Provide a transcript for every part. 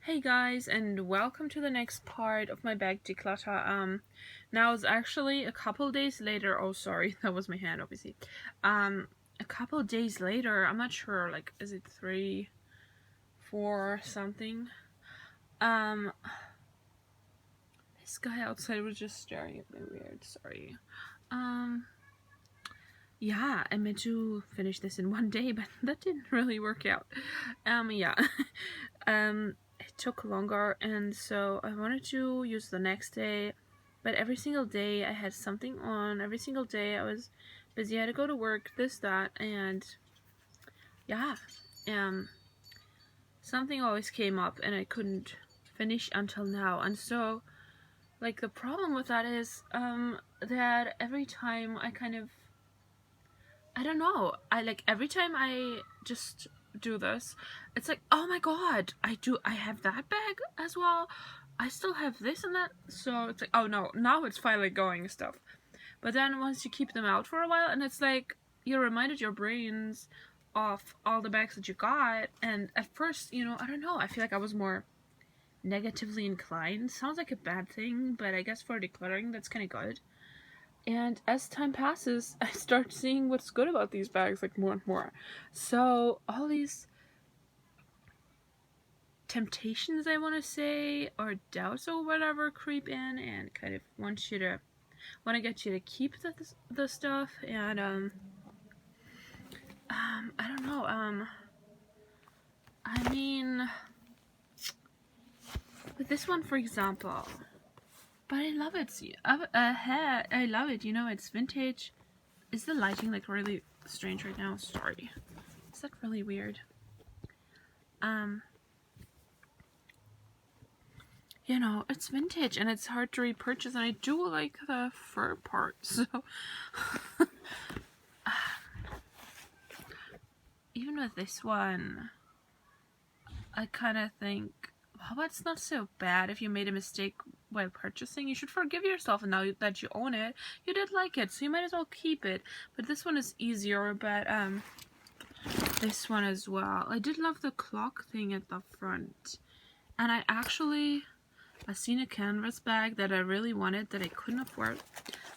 Hey guys, and welcome to the next part of my bag declutter. Now it's actually a couple days later. Oh, sorry, that was my hand, obviously. A couple days later. I'm not sure. Like, is it 3, 4, something? Um, this guy outside was just staring at me weird. Sorry. Um, yeah, I meant to finish this in one day, but that didn't really work out. Yeah. It took longer, and so I wanted to use the next day, but every single day I had something on. Every single day I was busy. I had to go to work, this, that, and yeah, something always came up, and I couldn't finish until now. And so, like, the problem with that is that every time I don't know, every time I just do this, it's like, oh my god, I have that bag as well. I still have this and that. So it's like, oh no, now it's finally going stuff. But then once you keep them out for a while, and it's like you reminded your brains of all the bags that you got, and at first, I don't know, I feel like I was more negatively inclined. Sounds like a bad thing, but I guess for decluttering that's kind of good. And as time passes, I start seeing what's good about these bags, like, more and more. So all these temptations, I want to say, or doubts or whatever, creep in and kind of want to get you to keep the stuff. And I don't know. I mean, with this one, for example. But I love it. I love it. It's vintage. Is the lighting like really strange right now? Sorry. Is that really weird? It's vintage and it's hard to repurchase, and I do like the fur part, so even with this one, I kind of think, well, it's not so bad. If you made a mistake while purchasing, you should forgive yourself, and now that you own it, you did like it, so you might as well keep it. But this one is easier, but this one as well. I did love the clock thing at the front, and I seen a canvas bag that I really wanted that I couldn't afford.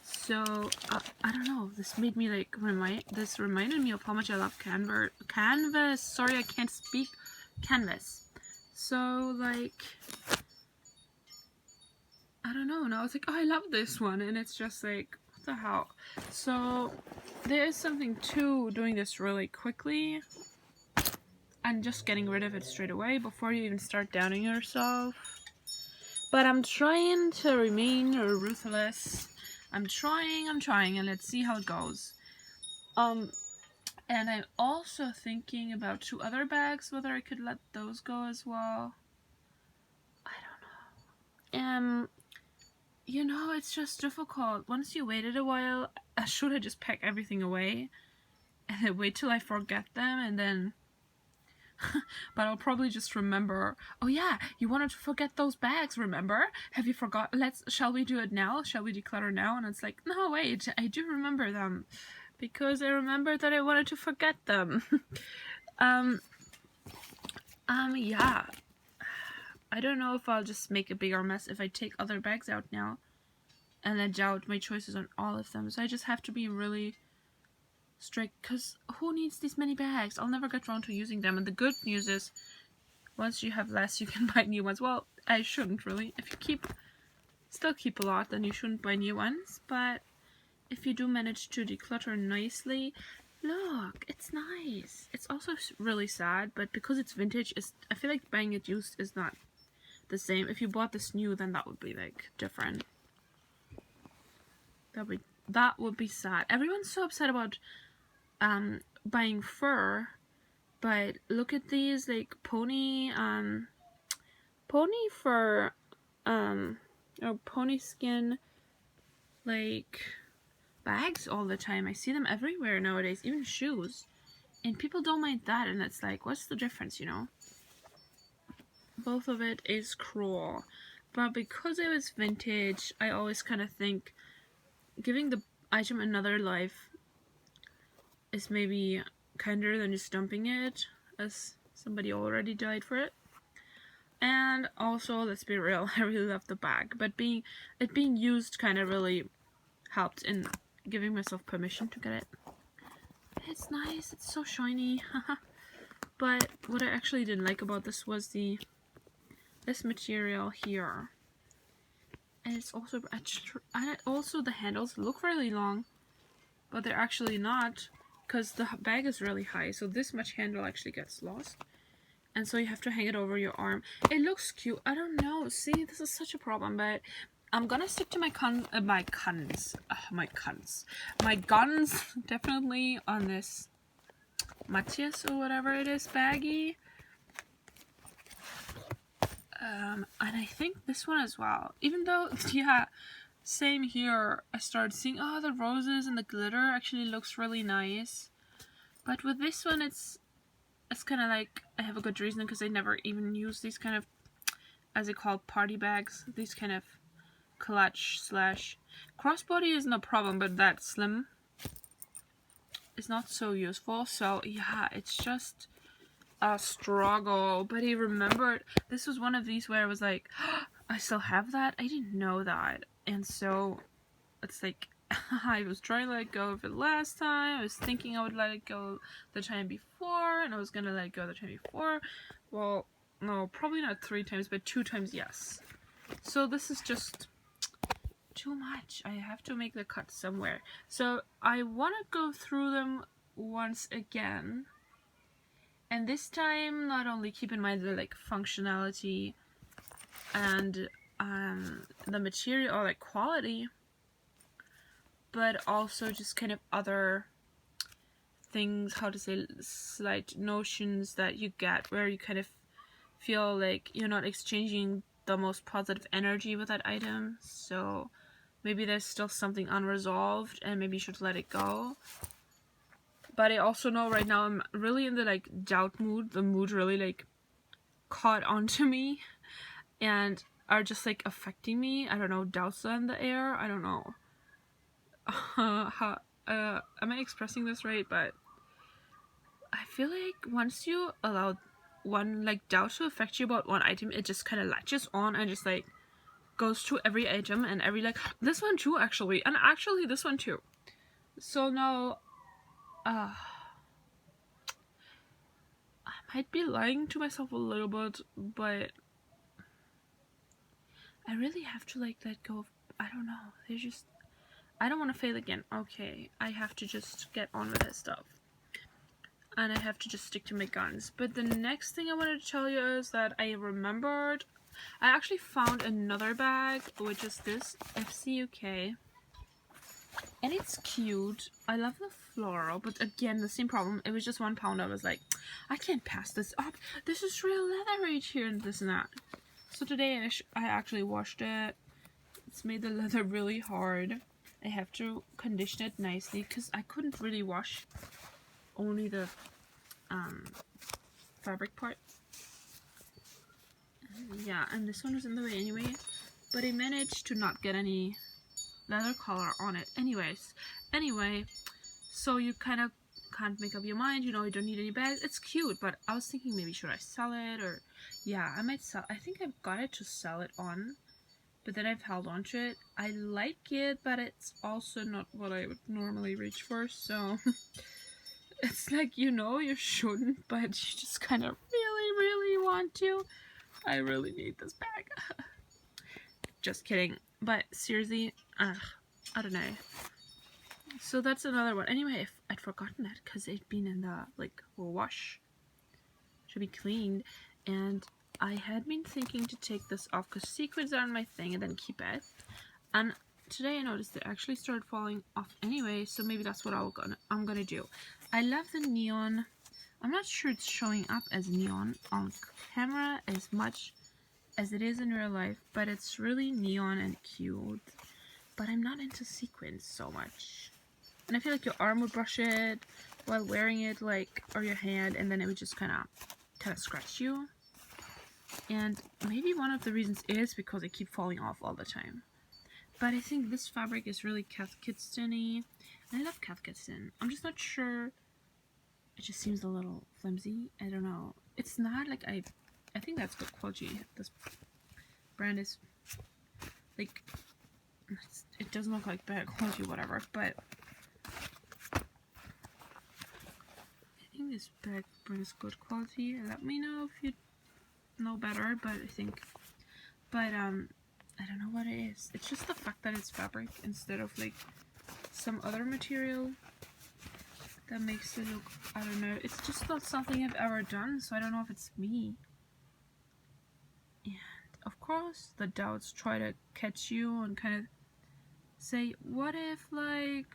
So I don't know. This made me like this reminded me of how much I love canvas. Sorry, I can't speak. Canvas. So like, I don't know. Now it's like, oh, I love this one, and it's just like, what the hell. So there is something to doing this really quickly and just getting rid of it straight away before you even start doubting yourself. But I'm trying to remain ruthless. I'm trying, and let's see how it goes. And I'm also thinking about 2 other bags, whether I could let those go as well. I don't know. It's just difficult. Once you waited a while, should I just pack everything away and then wait till I forget them, and then but I'll probably just remember, oh yeah, you wanted to forget those bags, remember? Have you forgot? Shall we do it now? Shall we declutter now? And it's like, no, wait, I do remember them, because I remember that I wanted to forget them. Yeah. I don't know if I'll just make a bigger mess if I take other bags out now and then doubt my choices on all of them. So I just have to be really strict, because who needs these many bags? I'll never get around to using them. And the good news is, once you have less, you can buy new ones. Well, I shouldn't really. If you still keep a lot, then you shouldn't buy new ones. But if you do manage to declutter nicely, look, it's nice. It's also really sad, but because it's vintage, I feel like buying it used is not the same. If you bought this new, then that would be like different. That would be sad. Everyone's so upset about buying fur, but look at these, like, pony fur, or pony skin, like, bags all the time. I see them everywhere nowadays, even shoes, and people don't mind that. And it's like, what's the difference? Both of it is cruel. But because it was vintage, I always kind of think giving the item another life is maybe kinder than just dumping it, as somebody already died for it. And also, let's be real, I really love the bag, but it being used kind of really helped in giving myself permission to get it. It's nice, it's so shiny. But what I actually didn't like about this was this material here. And it's also the handles look really long, but they're actually not, because the bag is really high, so this much handle actually gets lost. And so you have to hang it over your arm. It looks cute. I don't know. See, this is such a problem, but I'm gonna stick to my guns definitely on this Matthias or whatever it is baggie. And I think this one as well. Even though, yeah, same here. I started seeing, oh, the roses and the glitter actually looks really nice. But with this one, it's kind of like, I have a good reason, because I never even use these kind of, as they call, party bags. These kind of clutch slash crossbody is no problem, but that slim is not so useful. So yeah, it's just a struggle. But he remembered, this was one of these where I was like, oh, I still have that? I didn't know that. And so it's like, I was trying to let go of it last time. I was thinking I would let it go the time before, and I was gonna let it go the time before. Well, no, probably not 3 times, but 2 times, yes. So this is just too much. I have to make the cut somewhere. So I want to go through them once again. And this time, not only keep in mind the like functionality and the material, or like quality, but also just kind of other things, how to say, slight notions that you get where you kind of feel like you're not exchanging the most positive energy with that item. So maybe there's still something unresolved and maybe you should let it go. But I also know right now I'm really in the like doubt mood. The mood really like caught onto me and are just like affecting me. I don't know, doubts are in the air. I don't know. Am I expressing this right? But I feel like once you allow one like doubt to affect you about one item, it just kind of latches on and just like goes to every item and every like this one too actually, and actually this one too. So now I might be lying to myself a little bit, but I really have to like let go of, I don't know, there's just, I don't want to fail again. Okay, I have to just get on with this stuff. And I have to just stick to my guns. But the next thing I wanted to tell you is that I remembered, I actually found another bag, which is this FCUK. And it's cute. I love the floral, but again, the same problem. It was just £1. I was like, I can't pass this up. This is real leather right here and this and that. So today I actually washed it. It's made the leather really hard. I have to condition it nicely because I couldn't really wash only the fabric part. Yeah, and this one was in the way anyway, but I managed to not get any leather color on it anyway, so you kind of can't make up your mind, you know, you don't need any bags. It's cute, but I was thinking maybe should I sell it, or yeah, I might sell. I think I've got it to sell it on, but then I've held on to it. I like it, but it's also not what I would normally reach for, so it's like, you know, you shouldn't, but you just kind of really want to. I really need this bag. Just kidding. But seriously, I don't know. So that's another one. Anyway, I'd forgotten that because it'd been in the like wash. Should be cleaned. And I had been thinking to take this off because sequins aren't my thing and then keep it. And today I noticed it actually started falling off anyway, so maybe that's what I'm gonna do. I love the neon. I'm not sure it's showing up as neon on camera as much as it is in real life, but it's really neon and cute. But I'm not into sequins so much. And I feel like your arm would brush it while wearing it, like, or your hand, and then it would just kind of scratch you. And maybe one of the reasons is because they keep falling off all the time. But I think this fabric is really Cath Kidston-y. I love Cath Kidston. I'm just not sure. It just seems a little flimsy. I don't know. It's not like I I think that's good quality. This brand is like, it doesn't look like bad quality or whatever, but I think this bag brings good quality. Let me know if you know better, but I think, but I don't know what it is. It's just the fact that it's fabric instead of like some other material that makes it look, I don't know, it's just not something I've ever done, so I don't know if it's me. And of course the doubts try to catch you and kind of say, what if like,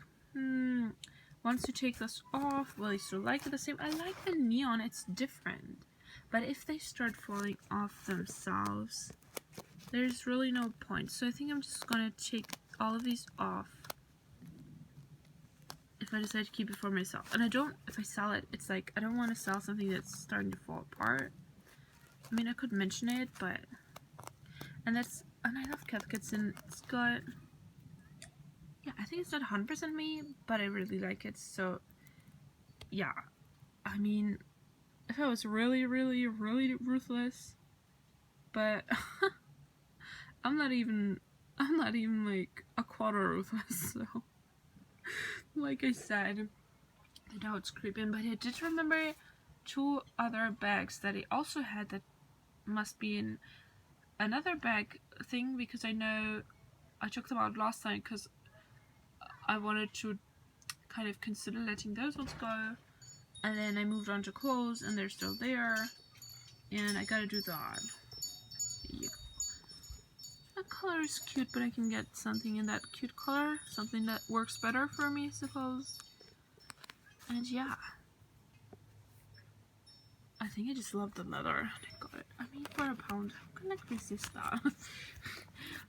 once you take this off, will you still like it the same? I like the neon, it's different, but if they start falling off themselves, there's really no point. So I think I'm just gonna take all of these off if I decide to keep it for myself. And I don't, if I sell it, it's like, I don't want to sell something that's starting to fall apart. I mean, I could mention it, but, and that's, and I love CapKits, and it's got, yeah, I think it's not 100% me, but I really like it. So yeah, I mean, if I was really ruthless, but I'm not even like a quarter ruthless, so like I said, the doubt's creeping. But I did remember 2 other bags that I also had that must be in another bag thing, because I know I took them out last time because I wanted to kind of consider letting those ones go, and then I moved on to clothes and they're still there, and I gotta do that. Yeah. That color is cute, but I can get something in that cute color, something that works better for me, I suppose. And yeah, I think I just love the leather. I got it. I mean, for £1, how can I resist that?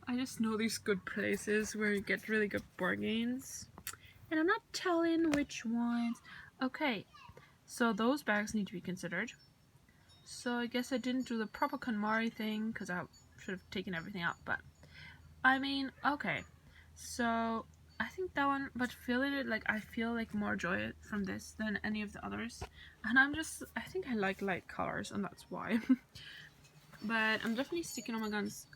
I just know these good places where you get really good bargains, and I'm not telling which ones. Okay, so those bags need to be considered. So I guess I didn't do the proper KonMari thing because I should have taken everything out, but I mean, okay, so I think that one, but feeling it, like, I feel like more joy from this than any of the others, and I think I like light colors, and that's why. But I'm definitely sticking on my guns.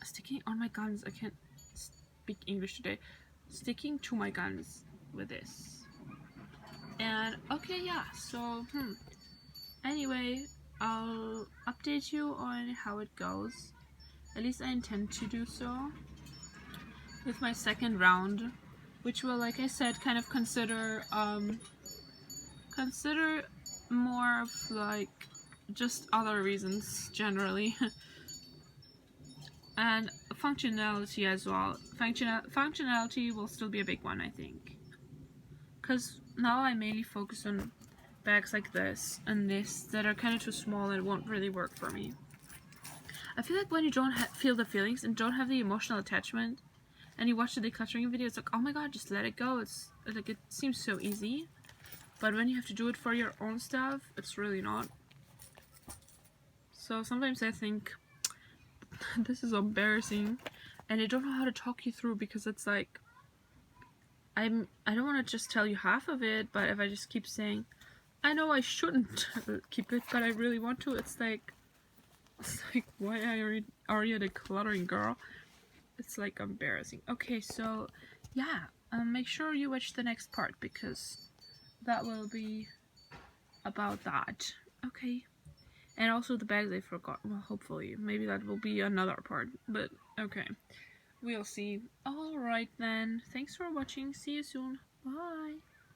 I can't speak English today. Sticking to my guns with this. And okay, yeah, so anyway, I'll update you on how it goes. At least I intend to do so with my second round, which will, like I said, kind of consider more of like just other reasons generally. And functionality as well. Functionality will still be a big one, I think, because now I mainly focus on bags like this and this that are kind of too small and won't really work for me. I feel like when you don't feel the feelings and don't have the emotional attachment, and you watch the decluttering video, it's like, oh my god, just let it go. It's like, it seems so easy, but when you have to do it for your own stuff, it's really not. So sometimes I think this is embarrassing, and I don't know how to talk you through, because it's like, I don't want to just tell you half of it, but if I just keep saying, I know I shouldn't keep it, but I really want to, it's like, why are you a decluttering girl? It's like embarrassing. Okay, so yeah, make sure you watch the next part, because that will be about that. Okay. And also the bags I forgot. Well, hopefully. Maybe that will be another part. But, okay. We'll see. Alright then. Thanks for watching. See you soon. Bye.